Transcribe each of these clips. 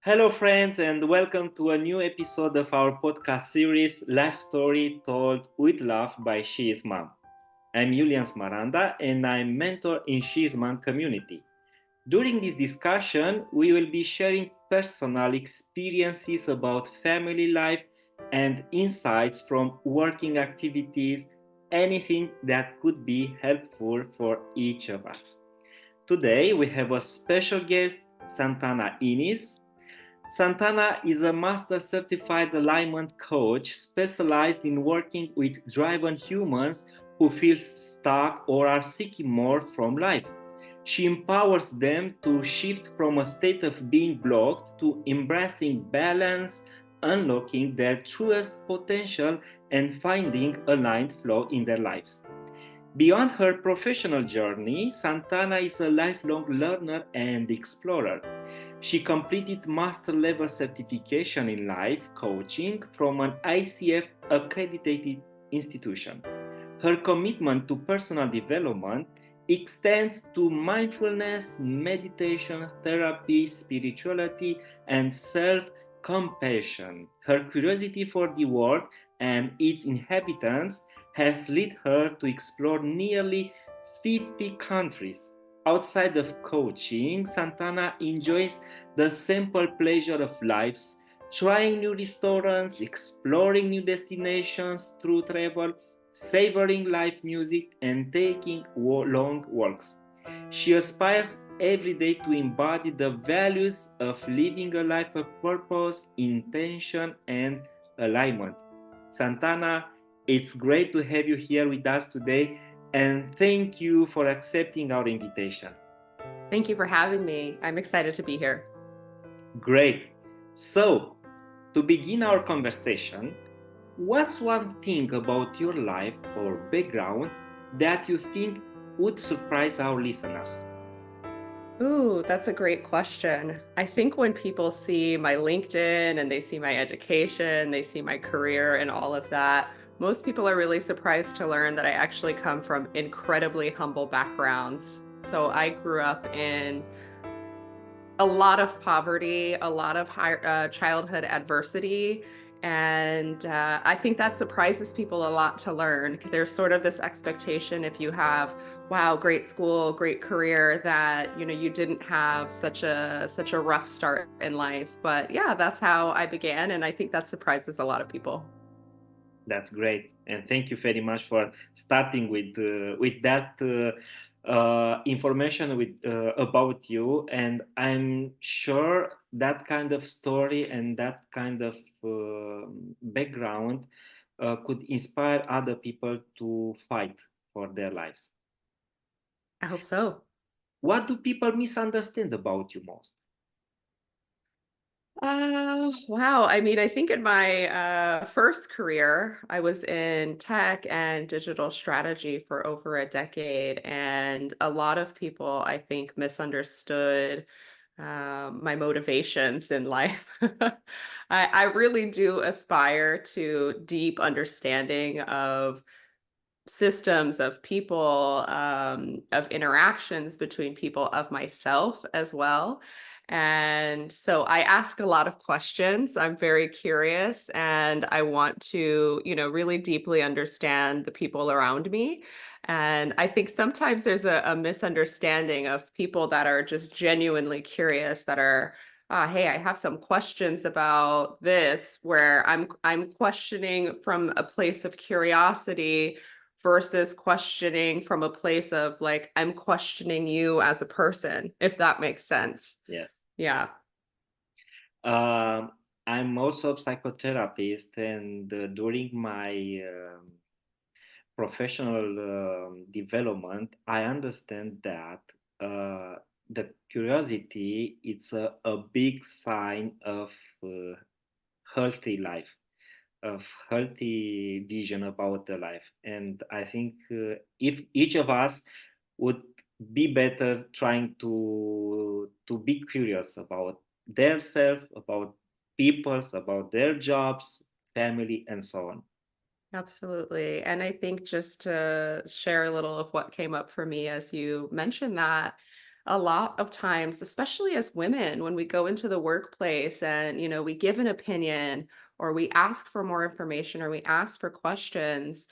Hello, friends, and welcome to a new episode of our podcast series, Life Story Told with Love by She Is Mom. I'm Julian Smaranda, and I'm mentor in She Is Mom community. During this discussion, we will be sharing personal experiences about family life and insights from working activities, anything that could be helpful for each of us. Today, we have a special guest, Santana Inniss. Santana is a master certified alignment coach specialized in working with driven humans who feel stuck or are seeking more from life. She empowers them to shift from a state of being blocked to embracing balance, unlocking their truest potential, and finding aligned flow in their lives. Beyond her professional journey, Santana is a lifelong learner and explorer. She completed master level certification in life coaching from an ICF accredited institution. Her commitment to personal development extends to mindfulness, meditation, therapy, spirituality, and self compassion. Her curiosity for the world and its inhabitants has led her to explore nearly 50 countries. Outside of coaching, Santana enjoys the simple pleasure of life, trying new restaurants, exploring new destinations through travel, savoring live music, and taking long walks. She aspires every day to embody the values of living a life of purpose, intention, and alignment. Santana, it's great to have you here with us today, and thank you for accepting our invitation. Thank you for having me. I'm excited to be here. Great. So, to begin our conversation, what's one thing about your life or background that you think would surprise our listeners? Ooh, that's a great question. I think when people see my LinkedIn and they see my education, they see my career and all of that, most people are really surprised to learn that I actually come from incredibly humble backgrounds. So I grew up in a lot of poverty, a lot of childhood adversity. And I think that surprises people a lot to learn. There's sort of this expectation if you have, wow, great school, great career, that you didn't have such a rough start in life. But yeah, that's how I began, and I think that surprises a lot of people. That's great, and thank you very much for starting with that information with about you. And I'm sure that kind of story and that kind of background could inspire other people to fight for their lives. I hope so. What do people misunderstand about you most? Wow. I mean, I think in my first career, I was in tech and digital strategy for over a decade. And a lot of people, I think, misunderstood my motivations in life. I really do aspire to deep understanding of systems, of people, of interactions between people, of myself as well. And so I ask a lot of questions. I'm very curious and I want to, really deeply understand the people around me. And I think sometimes there's a misunderstanding of people that are just genuinely curious, that are, hey, I have some questions about this, where I'm questioning from a place of curiosity versus questioning from a place of like, I'm questioning you as a person, if that makes sense. Yes. Yeah. Um, I'm also a psychotherapist, and during my professional development, I understand that the curiosity it's a big sign of uh, healthy life, of healthy vision about the life. And I think if each of us would be better trying to be curious about their self, about people's, about their jobs, family, and so on. Absolutely. And I think just to share a little of what came up for me as you mentioned that, a lot of times, especially as women, when we go into the workplace and, we give an opinion or we ask for more information or we ask for questions,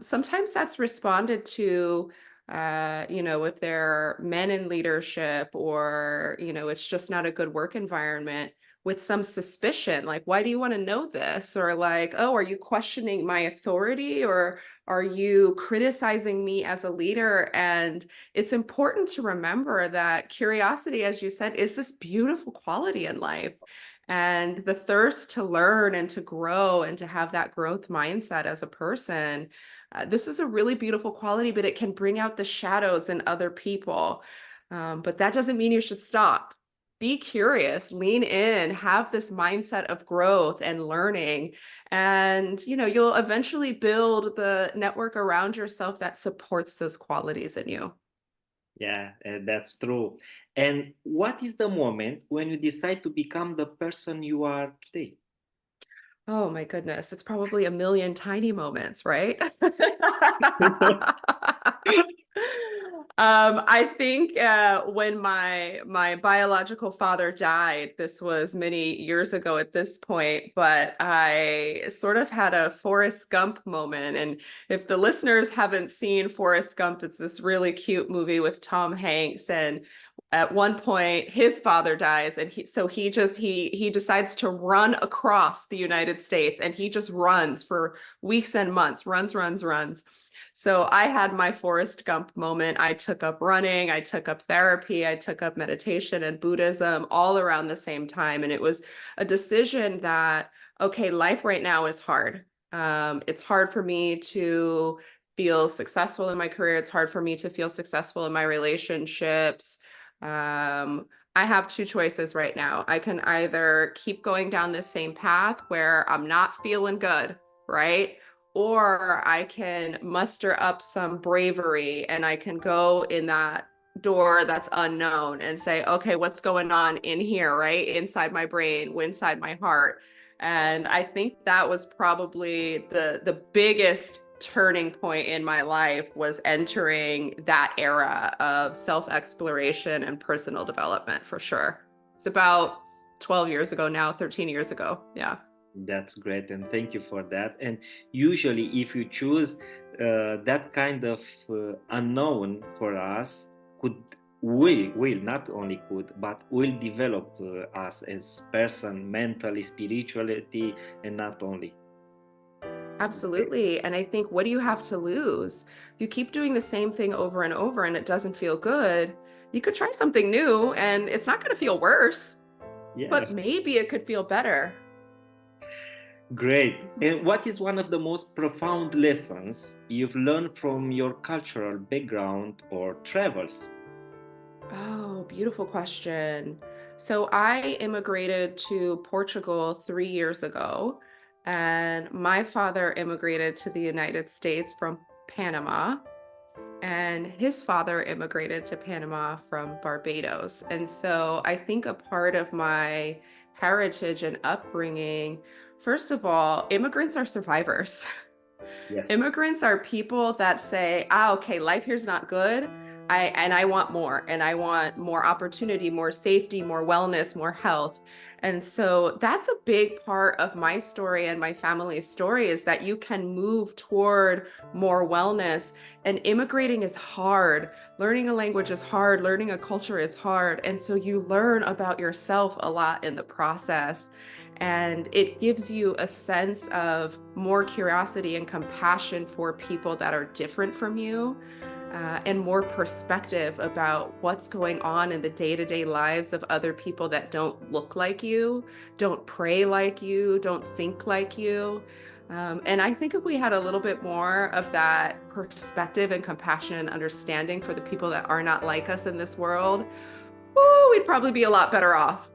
sometimes that's responded to, if there are men in leadership or, it's just not a good work environment with some suspicion, like, why do you want to know this? Or like, oh, are you questioning my authority? Or are you criticizing me as a leader? And it's important to remember that curiosity, as you said, is this beautiful quality in life. And the thirst to learn and to grow and to have that growth mindset as a person, this is a really beautiful quality, but it can bring out the shadows in other people. But that doesn't mean you should stop. Be curious, lean in, have this mindset of growth and learning. And, you'll eventually build the network around yourself that supports those qualities in you. Yeah, that's true. And what is the moment when you decide to become the person you are today? Oh my goodness, it's probably a million tiny moments, right? I think when my biological father died, this was many years ago at this point, but I sort of had a Forrest Gump moment. And if the listeners haven't seen Forrest Gump, it's this really cute movie with Tom Hanks. And at one point, his father dies, and he decides to run across the United States, and he just runs for weeks and months, runs. So I had my Forrest Gump moment. I took up running, I took up therapy, I took up meditation and Buddhism all around the same time. And it was a decision that, okay, life right now is hard. It's hard for me to feel successful in my career. It's hard for me to feel successful in my relationships. I have two choices right now. I can either keep going down this same path where I'm not feeling good, right? Or I can muster up some bravery and I can go in that door that's unknown and say, okay, what's going on in here, right? Inside my brain, inside my heart. And I think that was probably the biggest turning point in my life, was entering that era of self-exploration and personal development for sure. It's about 12 years ago now, 13 years ago. Yeah. That's great, and thank you for that. And usually, if you choose that kind of unknown for us, could we will not only could, but will develop us as person, mentally, spirituality, and not only. Absolutely. And I think, what do you have to lose? If you keep doing the same thing over and over and it doesn't feel good, you could try something new and it's not going to feel worse, Yeah, but maybe it could feel better. great. And what is one of the most profound lessons you've learned from your cultural background or travels? Oh, beautiful question. So I immigrated to Portugal 3 years ago, and my father immigrated to the United States from Panama, and his father immigrated to Panama from Barbados. And so I think a part of my heritage and upbringing, first of all, immigrants are survivors. Yes. Immigrants are people that say, ah, okay, life here's not good. I want more, and I want more opportunity, more safety, more wellness, more health. And so that's a big part of my story and my family's story, is that you can move toward more wellness. And immigrating is hard. Learning a language is hard. Learning a culture is hard. And so you learn about yourself a lot in the process. And it gives you a sense of more curiosity and compassion for people that are different from you, and more perspective about what's going on in the day-to-day lives of other people that don't look like you, don't pray like you, don't think like you. And I think if we had a little bit more of that perspective and compassion and understanding for the people that are not like us in this world, oh, we'd probably be a lot better off.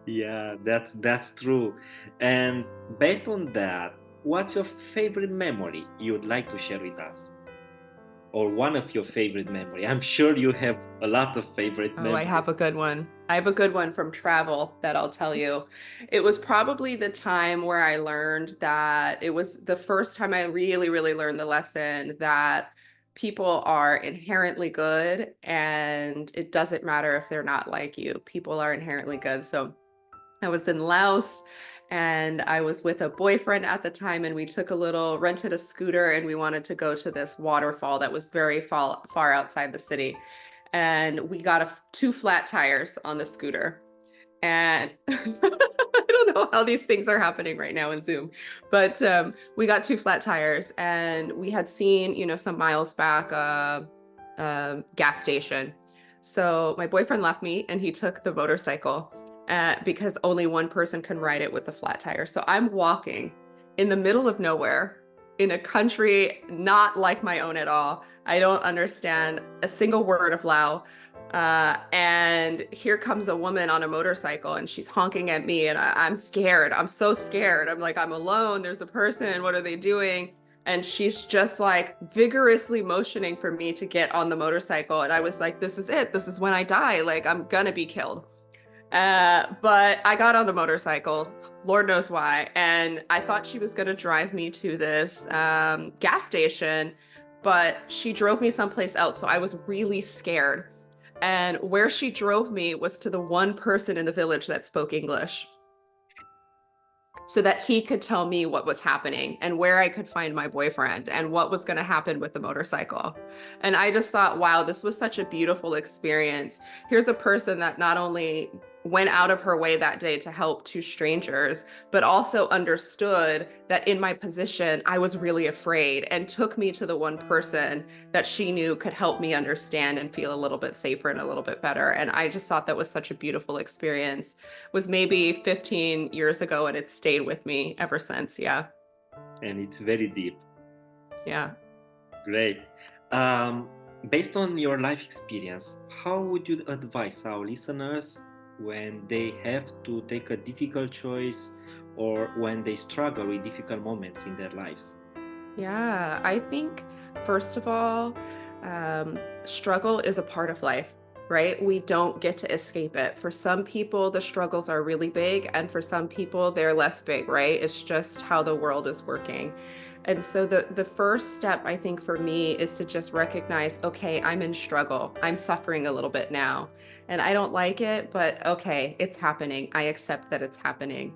Yeah, that's true. And based on that, what's your favorite memory you would like to share with us? Or one of your favorite memory? I'm sure you have a lot of favorite Oh, I memories. have a good one. I have a good one from travel that I'll tell you. It was probably the time where I learned that, it was the first time I really, really learned the lesson that people are inherently good, and it doesn't matter if they're not like you. People are inherently good. So I was in Laos and I was with a boyfriend at the time, and we took rented a scooter, and we wanted to go to this waterfall that was very far outside the city. And we got two flat tires on the scooter. And I don't know how these things are happening right now in Zoom, but we got two flat tires, and we had seen, some miles back, gas station. So my boyfriend left me and he took the motorcycle because only one person can ride it with the flat tire. So I'm walking in the middle of nowhere in a country not like my own at all. I don't understand a single word of Lao. And here comes a woman on a motorcycle and she's honking at me, and I'm scared. I'm so scared. I'm like, I'm alone. There's a person. What are they doing? And she's just like vigorously motioning for me to get on the motorcycle. And I was like, this is it. This is when I die. Like, I'm gonna be killed. But I got on the motorcycle, Lord knows why. And I thought she was gonna drive me to this gas station, but she drove me someplace else. So I was really scared. And where she drove me was to the one person in the village that spoke English, so that he could tell me what was happening and where I could find my boyfriend and what was going to happen with the motorcycle. And I just thought, wow, this was such a beautiful experience. Here's a person that not only went out of her way that day to help two strangers, but also understood that in my position, I was really afraid, and took me to the one person that she knew could help me understand and feel a little bit safer and a little bit better. And I just thought that was such a beautiful experience. Was maybe 15 years ago, and it's stayed with me ever since. Yeah. And it's very deep. Yeah. Great. Um, Based on your life experience, how would you advise our listeners when they have to take a difficult choice or when they struggle with difficult moments in their lives? Yeah. I think, first of all, struggle is a part of life, right? We don't get to escape it. For some people, the struggles are really big, and for some people, they're less big, right? It's just how the world is working. And so the first step, I think, for me is to just recognize, okay, I'm in struggle. I'm suffering a little bit now, and I don't like it, but okay, it's happening. I accept that it's happening.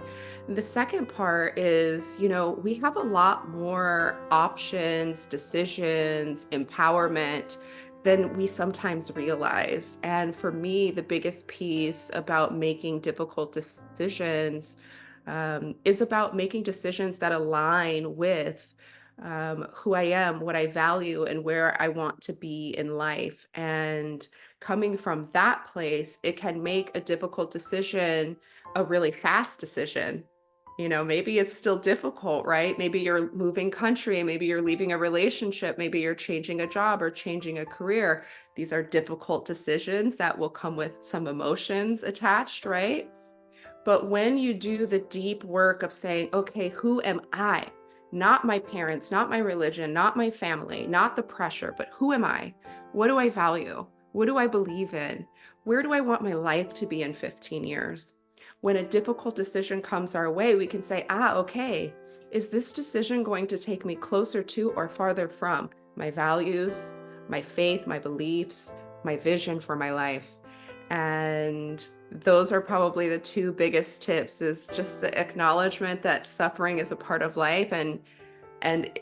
The second part is, we have a lot more options, decisions, empowerment than we sometimes realize. And for me, the biggest piece about making difficult decisions is about making decisions that align with who I am, what I value, and where I want to be in life. And coming from that place, it can make a difficult decision a really fast decision. Maybe it's still difficult, right? Maybe you're moving country, maybe you're leaving a relationship, maybe you're changing a job or changing a career. These are difficult decisions that will come with some emotions attached, right? But when you do the deep work of saying, okay, who am I? Not my parents, not my religion, not my family, not the pressure, but who am I? What do I value? What do I believe in? Where do I want my life to be in 15 years? When a difficult decision comes our way, we can say, okay, is this decision going to take me closer to or farther from my values, my faith, my beliefs, my vision for my life? And those are probably the two biggest tips, is just the acknowledgement that suffering is a part of life, and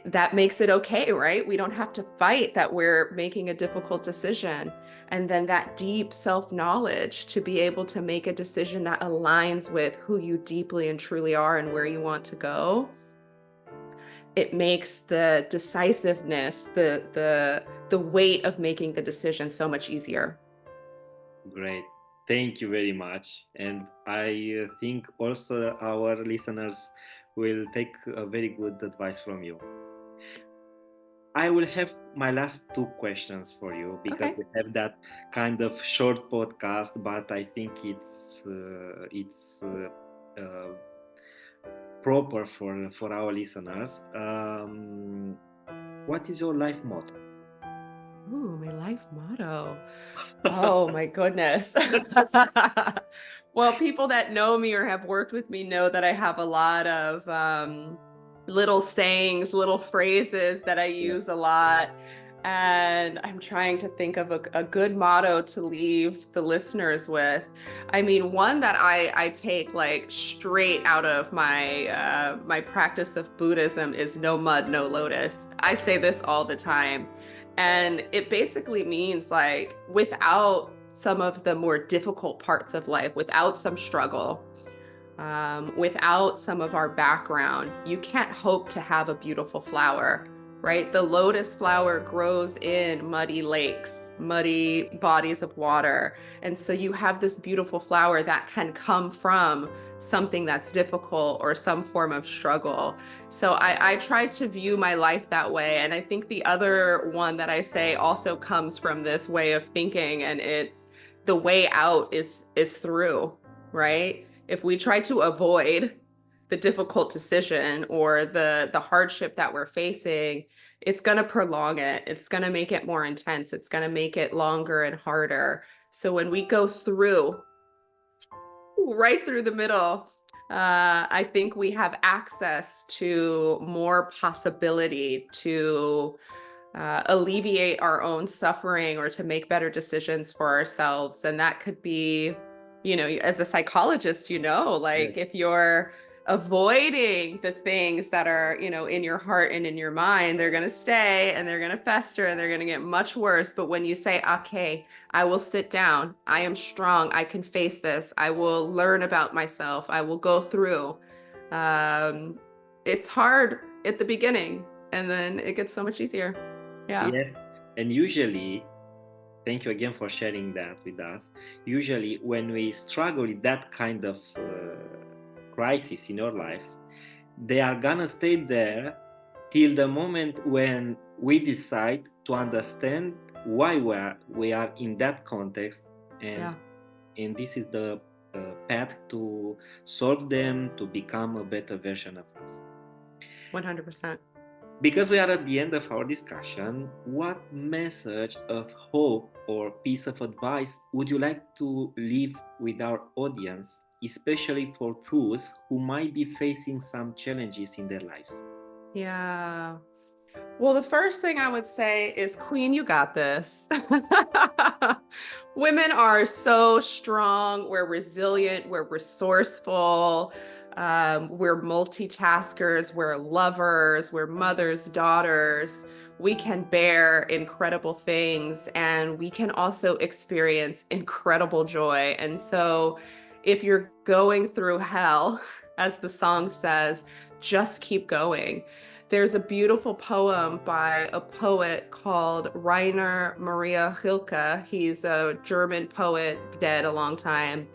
that makes it okay, right? We don't have to fight that we're making a difficult decision. And then that deep self-knowledge to be able to make a decision that aligns with who you deeply and truly are and where you want to go. It makes the decisiveness, the weight of making the decision so much easier. Great. Thank you very much. And I think also our listeners will take a very good advice from you. I will have my last two questions for you because Okay. we have that kind of short podcast, but I think it's proper for our listeners. What is your life motto? Ooh, my life motto. Oh my goodness. Well, people that know me or have worked with me know that I have a lot of little sayings, little phrases that I Yeah. use a lot. And I'm trying to think of a good motto to leave the listeners with. I mean, one that I take like straight out of my practice of Buddhism is no mud, no lotus. I say this all the time. And it basically means like without some of the more difficult parts of life, without some struggle, without some of our background, you can't hope to have a beautiful flower, right? The lotus flower grows in muddy lakes, muddy bodies of water. And so you have this beautiful flower that can come from something that's difficult or some form of struggle. So I try to view my life that way. And I think the other one that I say also comes from this way of thinking, and it's the way out is through, right? If we try to avoid the difficult decision or the hardship that we're facing, it's going to prolong it. It's going to make it more intense. It's going to make it longer and harder. So when we go through, right through the middle, I think we have access to more possibility to alleviate our own suffering or to make better decisions for ourselves. And that could be, as a psychologist, Yes. like if you're avoiding the things that are, in your heart and in your mind, they're going to stay and they're going to fester and they're going to get much worse. But when you say, okay, I will sit down, I am strong, I can face this, I will learn about myself, I will go through. Um, it's hard at the beginning and then it gets so much easier. Yeah. Yes. And usually, thank you again for sharing that with us. Usually, when we struggle with that kind of crisis in our lives, they are gonna stay there till the moment when we decide to understand why we are in that context, and Yeah. this is the path to solve them, to become a better version of us. 100%. Because we are at the end of our discussion, what message of hope or piece of advice would you like to leave with our audience, especially for those who might be facing some challenges in their lives? Yeah. Well, the first thing I would say is, Queen, you got this. Women are so strong. We're resilient. We're resourceful. We're multitaskers. We're lovers. We're mothers, daughters. We can bear incredible things and we can also experience incredible joy. And so, if you're going through hell, as the song says, just keep going. There's a beautiful poem by a poet called Rainer Maria Rilke. He's a German poet, dead a long time.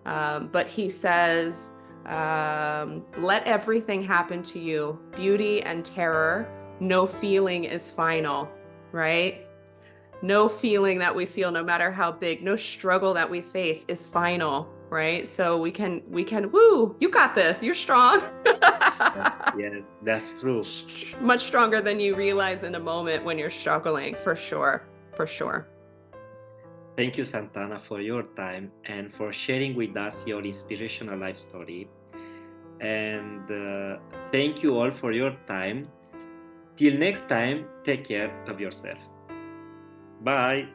But he says, let everything happen to you, beauty and terror. No feeling is final, right? No feeling that we feel, no matter how big, no struggle that we face is final, right? So we can, woo, you got this, you're strong. Yes, that's true. Much stronger than you realize in a moment when you're struggling, for sure. For sure. Thank you, Santana, for your time and for sharing with us your inspirational life story. And thank you all for your time. Till next time, take care of yourself. Bye.